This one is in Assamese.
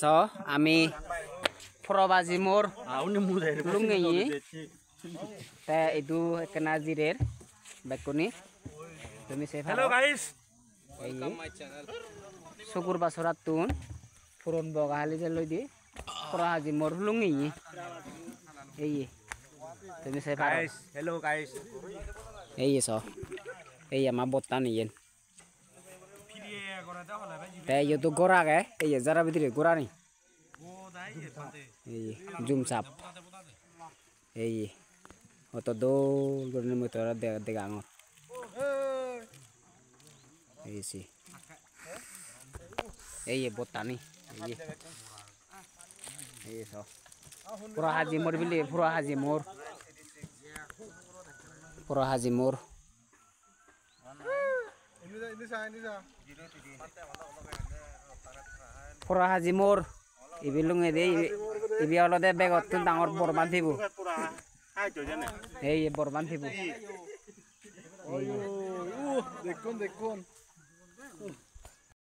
So, আমি ফরবাজি মোর লুঙ্গি তে ইদু একনা জিরের বেকুনি তুমি সে Hello guys. Welcome my channel. Sukur basurat tun furon boga hali jelo di forohaji moor lungi ei তুমি সে পারো Guys, hello guys. এই so এই আমা botan yen te yo tu gora ge ei jara bidire gora ni এই জুম চাপ এই অত দোল গরনে মতরা দেখা আমার এই সি এই বতানি এই সো পুরা হাজি মোর বিলি পুরা হাজি মোর পুরা হাজি মোর ইবিলুঙে দে ইবি অলদে বেগত তুন ডাঙৰ বৰবান থিবু এই বৰবান থিবু দেখুন